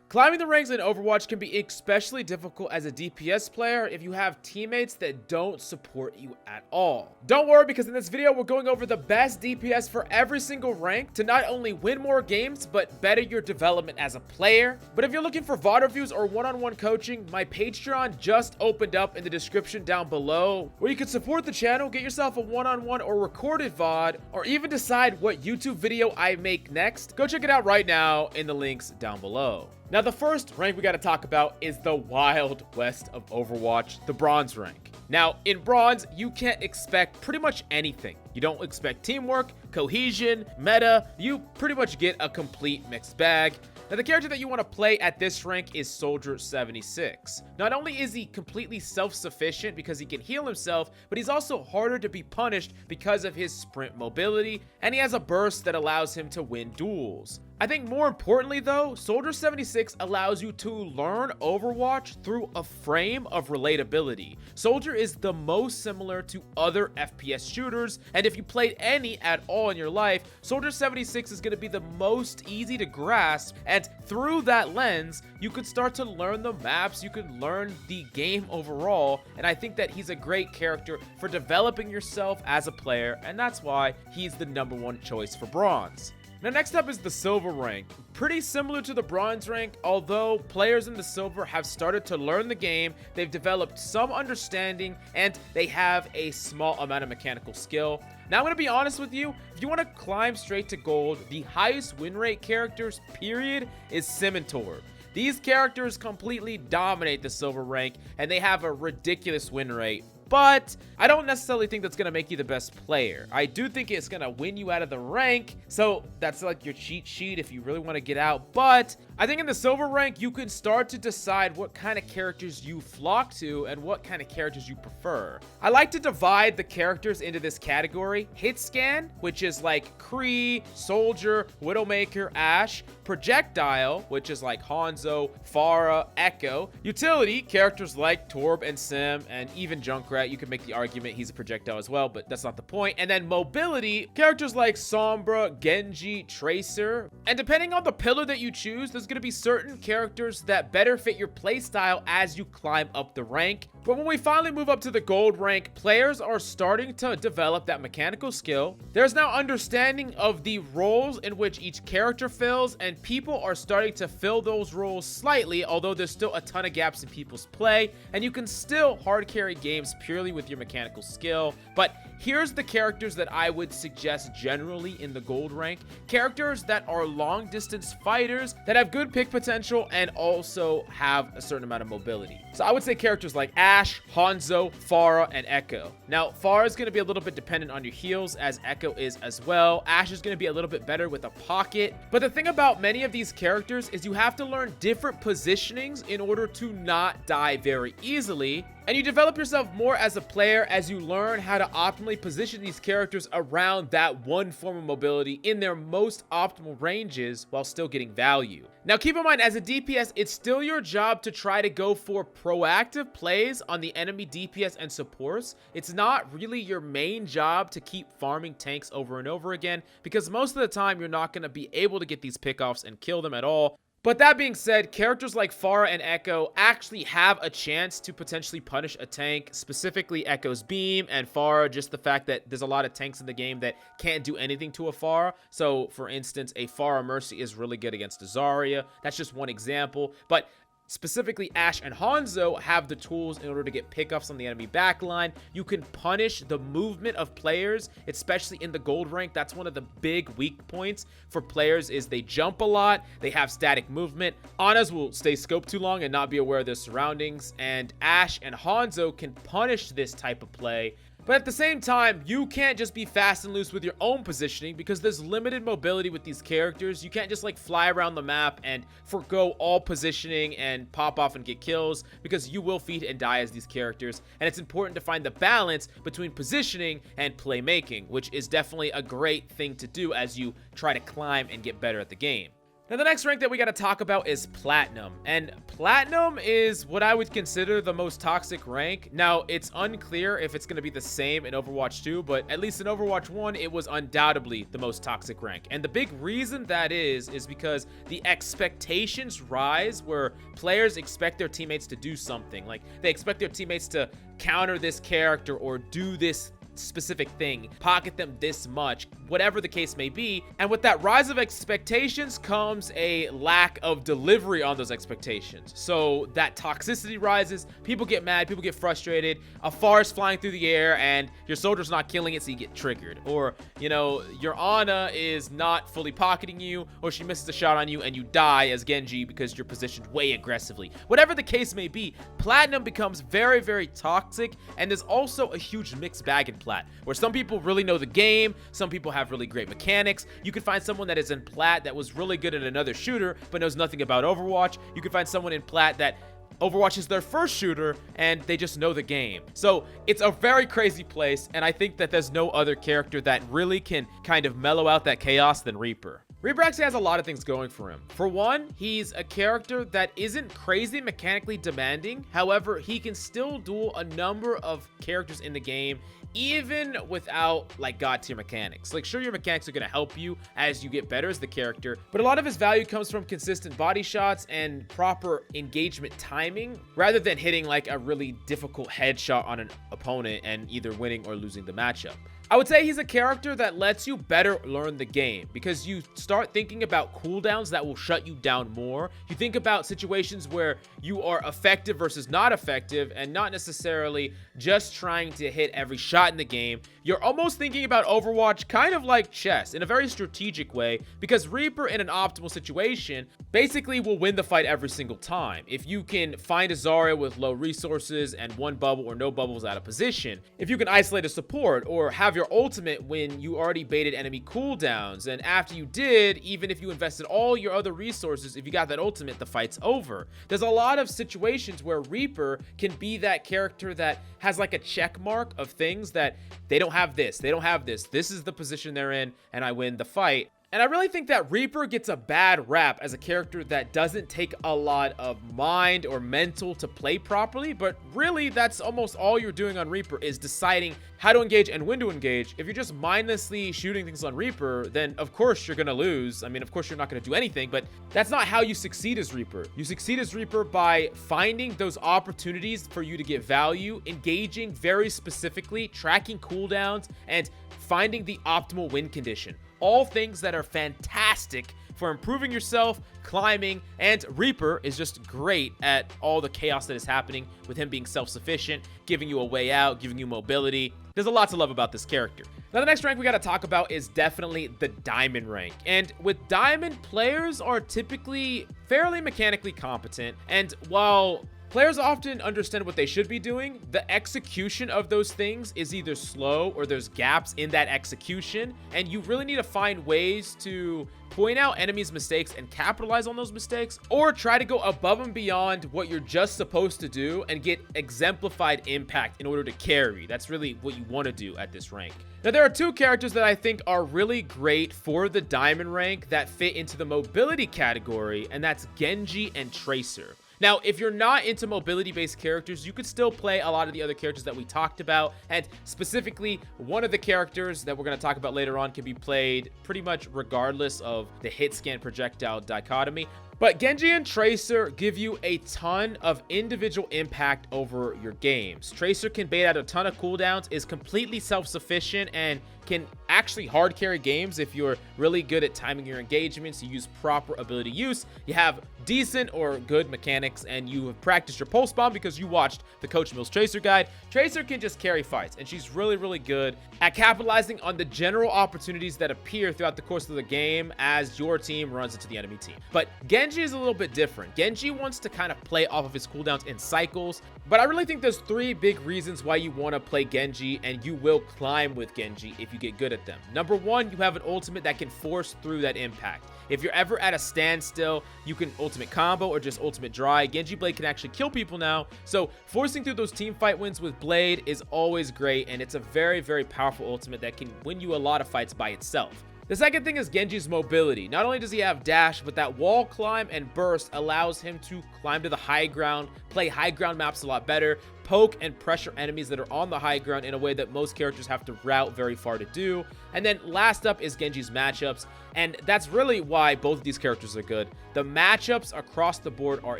Climbing the ranks in Overwatch can be especially difficult as a DPS player if you have teammates that don't support you at all. Don't worry, because in this video we're going over the best DPS for every single rank to not only win more games but better your development as a player. But if you're looking for VOD reviews or one-on-one coaching, my Patreon just opened up in the description down below, where you can support the channel, get yourself a one-on-one or recorded VOD, or even decide what YouTube video I make next. Go check it out right now in the links down below. Now, the first rank we got to talk about is the Wild West of Overwatch, the Bronze rank. Now, in Bronze, you can't expect pretty much anything. You don't expect teamwork, cohesion, meta. You pretty much get a complete mixed bag. Now, the character that you want to play at this rank is Soldier 76. Not only is he completely self-sufficient because he can heal himself, but he's also harder to be punished because of his sprint mobility, and he has a burst that allows him to win duels. I think more importantly though, Soldier 76 allows you to learn Overwatch through a frame of relatability. Soldier is the most similar to other FPS shooters, and if you played any at all in your life, Soldier 76 is going to be the most easy to grasp, and through that lens, you could start to learn the maps, you could learn the game overall, and I think that he's a great character for developing yourself as a player, and that's why he's the #1 choice for Bronze. Now, next up is the Silver rank. Pretty similar to the Bronze rank, although players in the Silver have started to learn the game, they've developed some understanding, and they have a small amount of mechanical skill. Now, I'm going to be honest with you, if you want to climb straight to Gold, the highest win rate characters, period, is Sim and Torb. These characters completely dominate the Silver rank, and they have a ridiculous win rate. But I don't necessarily think that's going to make you the best player. I do think it's going to win you out of the rank, so that's like your cheat sheet if you really want to get out. But I think in the Silver rank, you can start to decide what kind of characters you flock to and what kind of characters you prefer. I like to divide the characters into this category: Hit Scan, which is like Kree, Soldier, Widowmaker, Ashe; Projectile, which is like Hanzo, Pharah, Echo; Utility, characters like Torb and Sim, and even Junkrat. You could make the argument he's a projectile as well, but that's not the point. And then Mobility, characters like Sombra, Genji, Tracer. And depending on the pillar that you choose, there's going to be certain characters that better fit your playstyle as you climb up the rank. But when we finally move up to the Gold rank, players are starting to develop that mechanical skill. There's now understanding of the roles in which each character fills, and people are starting to fill those roles slightly, although there's still a ton of gaps in people's play, and you can still hard carry games purely with your mechanical skill. But here's the characters that I would suggest generally in the Gold rank: characters that are long distance fighters that have good pick potential and also have a certain amount of mobility. So I would say characters like Ashe, Hanzo, Pharah, and Echo. Now, Pharah is going to be a little bit dependent on your heals, as Echo is as well. Ashe is going to be a little bit better with a pocket. But the thing about many of these characters is you have to learn different positionings in order to not die very easily. And you develop yourself more as a player as you learn how to optimally position these characters around that one form of mobility in their most optimal ranges while still getting value. Now, keep in mind, as a DPS, it's still your job to try to go for proactive plays on the enemy DPS and supports. It's not really your main job to keep farming tanks over and over again, because most of the time you're not going to be able to get these pickoffs and kill them at all. But that being said, characters like Pharah and Echo actually have a chance to potentially punish a tank, specifically Echo's beam, and Pharah, just the fact that there's a lot of tanks in the game that can't do anything to a Pharah. So, for instance, a Pharah Mercy is really good against a Zarya. That's just one example. But specifically, Ashe and Hanzo have the tools in order to get pickups on the enemy backline. You can punish the movement of players, especially in the Gold rank. That's one of the big weak points for players, is they jump a lot, they have static movement. Anas will stay scoped too long and not be aware of their surroundings, and Ashe and Hanzo can punish this type of play. But at the same time, you can't just be fast and loose with your own positioning, because there's limited mobility with these characters. You can't just like fly around the map and forgo all positioning and pop off and get kills, because you will feed and die as these characters. And it's important to find the balance between positioning and playmaking, which is definitely a great thing to do as you try to climb and get better at the game. Now, the next rank that we got to talk about is Platinum, and Platinum is what I would consider the most toxic rank. Now, it's unclear if it's going to be the same in Overwatch 2, but at least in Overwatch 1, it was undoubtedly the most toxic rank. And the big reason that is because the expectations rise, where players expect their teammates to do something. Like, they expect their teammates to counter this character or do this specific thing, pocket them this much, whatever the case may be. And with that rise of expectations comes a lack of delivery on those expectations. So that toxicity rises, people get mad, people get frustrated, a FAR is flying through the air and your soldier's not killing it, so you get triggered. Or, you know, your Ana is not fully pocketing you, or she misses a shot on you and you die as Genji because you're positioned way aggressively. Whatever the case may be, Platinum becomes very, very toxic, and there's also a huge mixed bag in Plat, where some people really know the game, some people have really great mechanics. You can find someone that is in Plat that was really good at another shooter but knows nothing about Overwatch. You can find someone in Plat that Overwatch is their first shooter and they just know the game. So it's a very crazy place, and I think that there's no other character that really can kind of mellow out that chaos than Reaper. Reaper actually has a lot of things going for him. For one, he's a character that isn't crazy mechanically demanding. However, he can still duel a number of characters in the game, even without like god tier mechanics. Like, sure, your mechanics are going to help you as you get better as the character, but a lot of his value comes from consistent body shots and proper engagement timing, rather than hitting like a really difficult headshot on an opponent and either winning or losing the matchup. I would say he's a character that lets you better learn the game, because you start thinking about cooldowns that will shut you down more. You think about situations where you are effective versus not effective, and not necessarily just trying to hit every shot in the game. You're almost thinking about Overwatch kind of like chess, in a very strategic way, because Reaper in an optimal situation basically will win the fight every single time. If you can find a Zarya with low resources and one bubble or no bubbles out of position, if you can isolate a support or have your ultimate when you already baited enemy cooldowns, and after you did, even if you invested all your other resources, if you got that ultimate, the fight's over. There's a lot of situations where Reaper can be that character that has like a check mark of things that they don't have this, they don't have this, this is the position they're in, and I win the fight. And I really think that Reaper gets a bad rap as a character that doesn't take a lot of mind or mental to play properly, but really that's almost all you're doing on Reaper, is deciding how to engage and when to engage. If you're just mindlessly shooting things on Reaper, then of course you're gonna lose. I mean, of course you're not gonna do anything, but that's not how you succeed as Reaper. You succeed as Reaper by finding those opportunities for you to get value, engaging very specifically, tracking cooldowns, and finding the optimal win condition. All things that are fantastic for improving yourself, climbing, and Reaper is just great at all the chaos that is happening with him being self-sufficient, giving you a way out, giving you mobility. There's a lot to love about this character. Now, the next rank we got to talk about is definitely the Diamond rank. And with Diamond, players are typically fairly mechanically competent, and while players often understand what they should be doing, the execution of those things is either slow or there's gaps in that execution, and you really need to find ways to point out enemies' mistakes and capitalize on those mistakes, or try to go above and beyond what you're just supposed to do and get exemplified impact in order to carry. That's really what you want to do at this rank. Now, there are two characters that I think are really great for the Diamond rank that fit into the mobility category, and that's Genji and Tracer. Now, if you're not into mobility-based characters, you could still play a lot of the other characters that we talked about, and specifically, one of the characters that we're going to talk about later on can be played pretty much regardless of the hit-scan projectile dichotomy. But Genji and Tracer give you a ton of individual impact over your games. Tracer can bait out a ton of cooldowns, is completely self-sufficient, and can actually hard carry games if you're really good at timing your engagements, you use proper ability use, you have decent or good mechanics, and you have practiced your pulse bomb because you watched the Coach Mills Tracer guide. Tracer can just carry fights, and she's really, really good at capitalizing on the general opportunities that appear throughout the course of the game as your team runs into the enemy team. But Genji is a little bit different. Genji wants to kind of play off of his cooldowns in cycles, but I really think there's three big reasons why you want to play Genji, and you will climb with Genji if you get good at them. Number one, you have an ultimate that can force through that impact. If you're ever at a standstill, you can ultimate combo or just ultimate dry. Genji Blade can actually kill people now, so forcing through those team fight wins with Blade is always great, and it's a very, very powerful ultimate that can win you a lot of fights by itself. The second thing is Genji's mobility. Not only does he have dash, but that wall climb and burst allows him to climb to the high ground, play high ground maps a lot better, poke and pressure enemies that are on the high ground in a way that most characters have to route very far to do. And then last up is Genji's matchups, and that's really why both of these characters are good. The matchups across the board are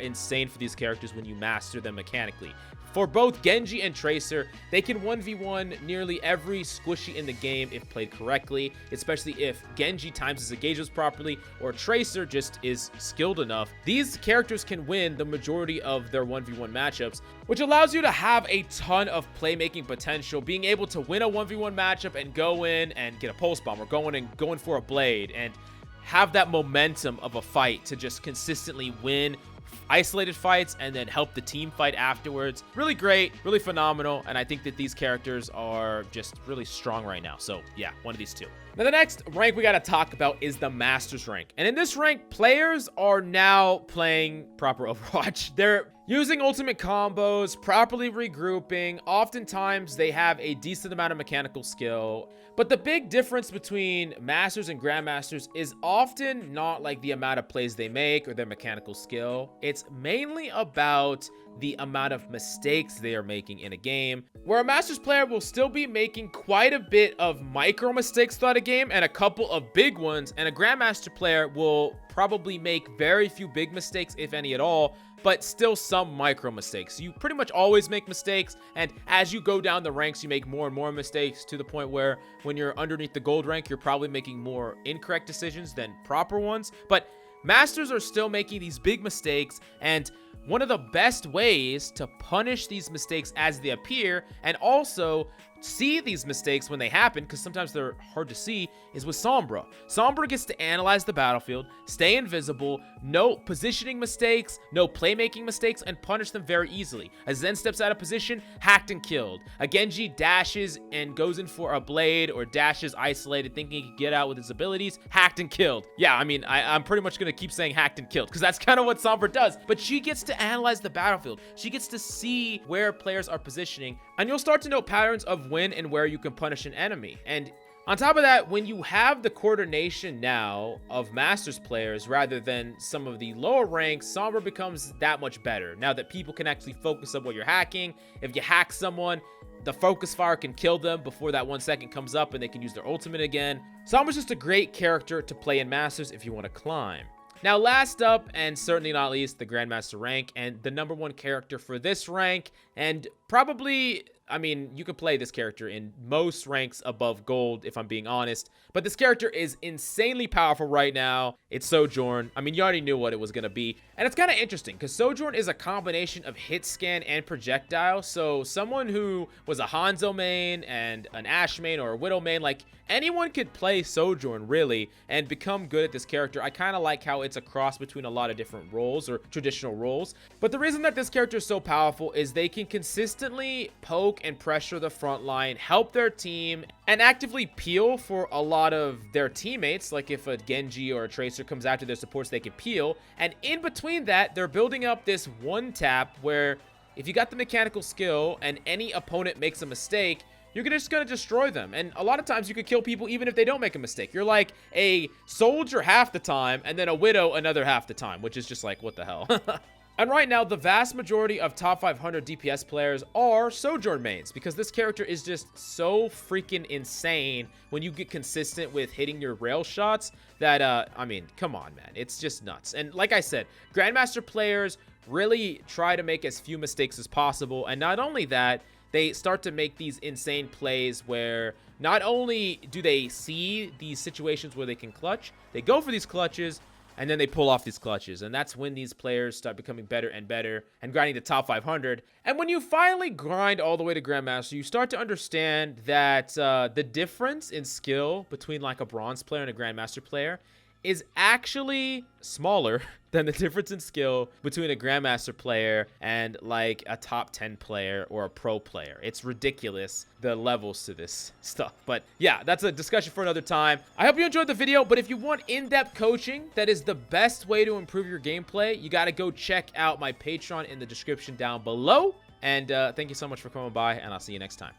insane for these characters when you master them mechanically. For both Genji and Tracer, they can 1v1 nearly every squishy in the game if played correctly, especially if Genji times his engagements properly or Tracer just is skilled enough. These characters can win the majority of their 1v1 matchups, which allows you to have a ton of playmaking potential, being able to win a 1v1 matchup and go in and get a pulse bomb or going for a blade and have that momentum of a fight to just consistently win isolated fights and then help the team fight afterwards. Really great, really phenomenal, and I think that these characters are just really strong right now. So yeah, one of these two. Now the next rank we got to talk about is the Masters rank, and in this rank players are now playing proper Overwatch. They're using ultimate combos, properly regrouping. Oftentimes they have a decent amount of mechanical skill, but the big difference between Masters and Grandmasters is often not like the amount of plays they make or their mechanical skill. It's mainly about the amount of mistakes they are making in a game, where a Masters player will still be making quite a bit of micro mistakes throughout a game and a couple of big ones, and a Grandmaster player will probably make very few big mistakes, if any at all, but still some micro mistakes. You pretty much always make mistakes, and as you go down the ranks, you make more and more mistakes to the point where when you're underneath the gold rank, you're probably making more incorrect decisions than proper ones. But Masters are still making these big mistakes, and one of the best ways to punish these mistakes as they appear and also see these mistakes when they happen, because sometimes they're hard to see, is with Sombra. Sombra gets to analyze the battlefield, stay invisible, no positioning mistakes, no playmaking mistakes, and punish them very easily. A Zen steps out of position, hacked and killed. A Genji dashes and goes in for a blade or dashes isolated thinking he can get out with his abilities, hacked and killed. Yeah, I mean, I'm pretty much going to keep saying hacked and killed because that's kind of what Sombra does, but she gets to analyze the battlefield. She gets to see where players are positioning, and you'll start to know patterns of when and where you can punish an enemy. And on top of that, when you have the coordination now of Masters players rather than some of the lower ranks, Sombra becomes that much better. Now that people can actually focus on what you're hacking. If you hack someone, the focus fire can kill them before that 1 second comes up and they can use their ultimate again. Sombra's just a great character to play in Masters if you want to climb. Now, last up, and certainly not least, the Grandmaster rank, and the #1 character for this rank, and probably, I mean, you can play this character in most ranks above gold, if I'm being honest, but this character is insanely powerful right now. It's Sojourn. I mean, you already knew what it was going to be, and it's kind of interesting, because Sojourn is a combination of hit scan and projectile, so someone who was a Hanzo main, and an Ashe main, or a Widow main, like, anyone could play Sojourn, really, and become good at this character. I kind of like how it's a cross between a lot of different roles, or traditional roles, but the reason that this character is so powerful is they can consistently poke and pressure the front line, help their team, and actively peel for a lot of their teammates. Like if a Genji or a Tracer comes after their supports, they can peel, and in between that, they're building up this one tap where if you got the mechanical skill and any opponent makes a mistake, you're just going to destroy them. And a lot of times you could kill people even if they don't make a mistake. You're like a soldier half the time and then a Widow another half the time, which is just like, what the hell? And right now, the vast majority of top 500 DPS players are Sojourn mains because this character is just so freaking insane when you get consistent with hitting your rail shots that, I mean, come on, man. It's just nuts. And like I said, Grandmaster players really try to make as few mistakes as possible. And not only that, they start to make these insane plays where not only do they see these situations where they can clutch, they go for these clutches, and then they pull off these clutches. And that's when these players start becoming better and better and grinding to top 500. And when you finally grind all the way to Grandmaster, you start to understand that the difference in skill between like a bronze player and a Grandmaster player is actually smaller than the difference in skill between a Grandmaster player and like a top 10 player or a pro player. It's ridiculous, the levels to this stuff. But yeah, that's a discussion for another time. I hope you enjoyed the video, but if you want in-depth coaching, that is the best way to improve your gameplay. You got to go check out my Patreon in the description down below. And thank you so much for coming by, and I'll see you next time.